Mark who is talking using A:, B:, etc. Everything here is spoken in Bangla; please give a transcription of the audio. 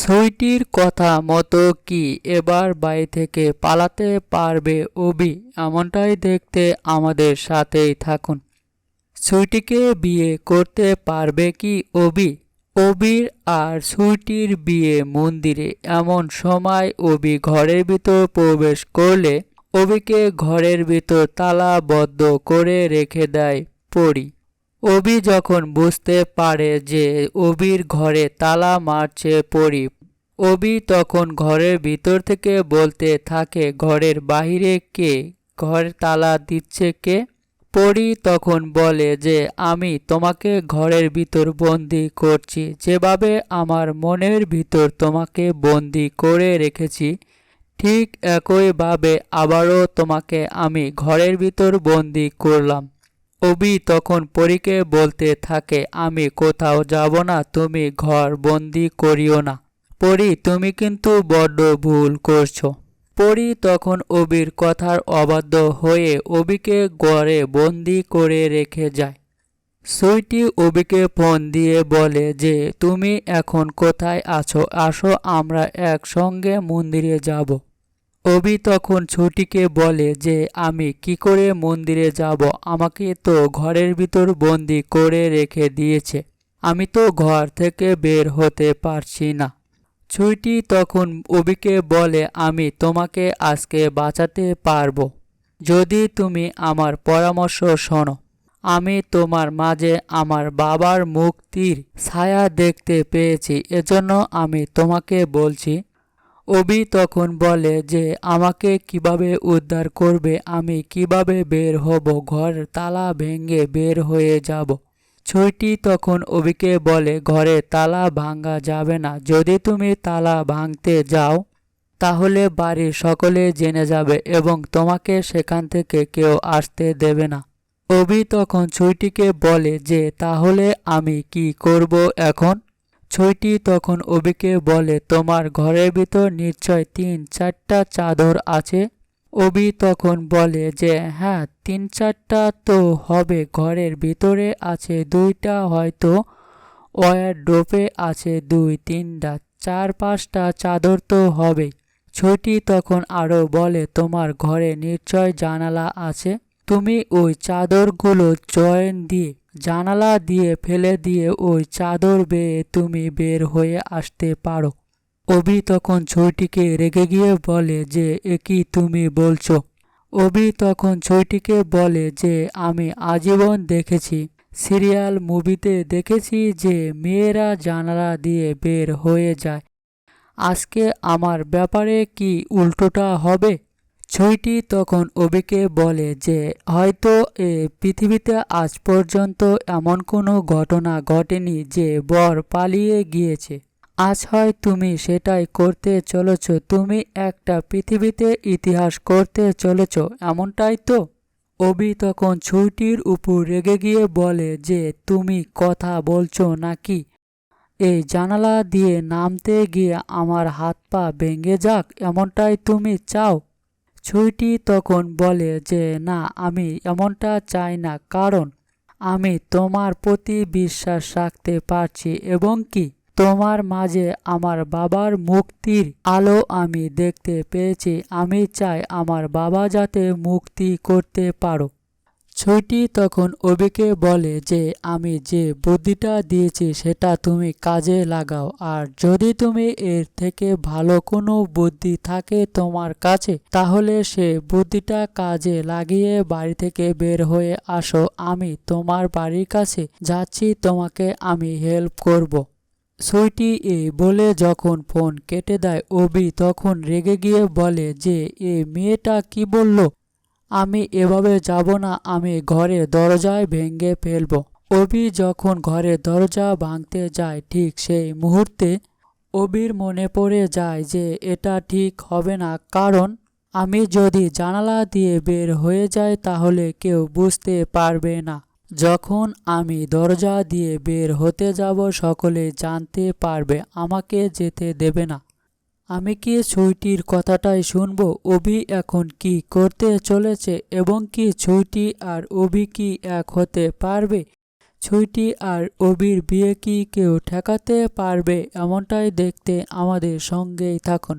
A: সুইটির কথা মতো কি এবার বাড়ি থেকে পালাতে পারবে অবি? এমনটাই দেখতে আমাদের সাথেই থাকুন। সুইটিকে বিয়ে করতে পারবে কি অবি? অবির আর সুইটির বিয়ে মন্দিরে। এমন সময় অবি ঘরের ভিতর প্রবেশ করলে অবিকে ঘরের ভিতর তালাবদ্ধ করে রেখে দেয় পরি। অবি যখন বুঝতে পারে যে অবির ঘরে তালা মারছে পরি, অবি তখন ঘরের ভিতর থেকে বলতে থাকে, ঘরের বাহিরে কে? ঘরে তালা দিচ্ছে কে? পরি তখন বলে যে আমি তোমাকে ঘরের ভিতর বন্দি করছি, যেভাবে আমার মনের ভিতর তোমাকে বন্দি করে রেখেছি ঠিক একইভাবে আবারও তোমাকে আমি ঘরের ভিতর বন্দি করলাম। অবি তখন পরীকে বলতে থাকে, আমি কোথাও যাব না, তুমি ঘর বন্দি করিও না। পরি, তুমি কিন্তু বড্ড ভুল করছো। পরি তখন অবির কথার অবাধ্য হয়ে অবিকে ঘরে বন্দি করে রেখে যায়। সুইটি অবিকে ফোন দিয়ে বলে যে তুমি এখন কোথায় আছো, আসো আমরা একসঙ্গে মন্দিরে যাব। অবি তখন ছুটিকে বলে যে আমি কি করে মন্দিরে যাব, আমাকে তো ঘরের ভিতর বন্দি করে রেখে দিয়েছে, আমি তো ঘর থেকে বের হতে পারছি না। ছুটি তখন অবিকে বলে আমি তোমাকে আজকে বাঁচাতে পারবো যদি তুমি আমার পরামর্শ শোনো। আমি তোমার মাঝে আমার বাবার মুক্তির ছায়া দেখতে পেয়েছি, এজন্য আমি তোমাকে বলছি। অবি তখন বলে যে আমাকে কিভাবে উদ্ধার করবে, আমি কিভাবে বের হব, ঘর তালা ভেঙে বের হয়ে যাব। ছুটি তখন অবিকে বলে ঘরে তালা ভাঙা যাবে না, যদি তুমি তালা ভাঙতে যাও তাহলে বাড়ির সকলে জেনে যাবে এবং তোমাকে সেখান থেকে কেউ আসতে দেবে না। অবি তখন ছুটিকে বলে যে তাহলে আমি কি করব এখন? ছুটি তখন অবিকে বলে তোমার ঘরের ভিতর নিশ্চয় 3-4টা চাদর আছে। অবি তখন বলে যে হ্যাঁ, 3-4টা তো হবে, ঘরের ভিতরে আছে 2টা, হয়তো ওয়ারড্রোবে আছে 2-3টা, 4-5টা চাদর তো হবেই। ছুটি তখন আরও বলে তোমার ঘরে নিশ্চয় জানালা আছে, তুমি ওই চাদরগুলো জয়েন দিয়ে জানালা দিয়ে ফেলে দিয়ে ওই চাদর বেয়ে তুমি বের হয়ে আসতে পারো। অবি তখন ছুটিকে রেগে গিয়ে বলে যে এ কি তুমি বলছো? অবি তখন ছুটিকে বলে যে আমি আজীবন দেখেছি, সিরিয়াল মুভিতে দেখেছি যে মেয়েরা জানালা দিয়ে বের হয়ে যায়, আজকে আমার ব্যাপারে কি উল্টোটা হবে? ছুটি তখন অবিকে বলে যে হয়তো এ পৃথিবীতে আজ পর্যন্ত এমন কোনো ঘটনা ঘটেনি যে বর পালিয়ে গিয়েছে, আজ হয় তুমি সেটাই করতে চলেছ, তুমি একটা পৃথিবীতে ইতিহাস করতে চলেছ, এমনটাই তো? অবি তখন ছুটির উপর রেগে গিয়ে বলে যে তুমি কথা বলছো নাকি? এই জানালা দিয়ে নামতে গিয়ে আমার হাত পা ভেঙে যাক, এমনটাই তুমি চাও? ছুটি তখন বলে যে না, আমি এমনটা চাই না, কারণ আমি তোমার প্রতি বিশ্বাস রাখতে পারছি এবং কি তোমার মাঝে আমার বাবার মুক্তির আলো আমি দেখতে পেয়েছি, আমি চাই আমার বাবা যাতে মুক্তি করতে পারো। ছুটি তখন অবিকে বলে যে আমি যে বুদ্ধিটা দিয়েছি সেটা তুমি কাজে লাগাও, আর যদি তুমি এর থেকে ভালো কোনো বুদ্ধি থাকে তোমার কাছে তাহলে সে বুদ্ধিটা কাজে লাগিয়ে বাড়ি থেকে বের হয়ে আসো, আমি তোমার বাড়ির কাছে যাচ্ছি, তোমাকে আমি হেল্প করব। সুইটি এই বলে যখন ফোন কেটে দেয় অবি তখন রেগে গিয়ে বলে যে এ মেয়েটা কি বলল, আমি এভাবে যাব না, আমি ঘরের দরজায় ভেঙে ফেলব। অবি যখন ঘরের দরজা ভাঙতে যায় ঠিক সেই মুহূর্তে অবির মনে পড়ে যায় যে এটা ঠিক হবে না, কারণ আমি যদি জানালা দিয়ে বের হয়ে যাই তাহলে কেউ বুঝতে পারবে না, যখন আমি দরজা দিয়ে বের হতে যাব সকলে জানতে পারবে, আমাকে যেতে দেবে না। আমি কি ছুটির কথাটাই শুনবো? অবি এখন কি করতে চলেছে এবং কি ছুটি আর অবি কি এক হতে পারবে ছুইটি আর অবির বিয়ে কি কেউ ঠেকাতে পারবে? এমনটাই দেখতে আমাদের সঙ্গেই থাকুন।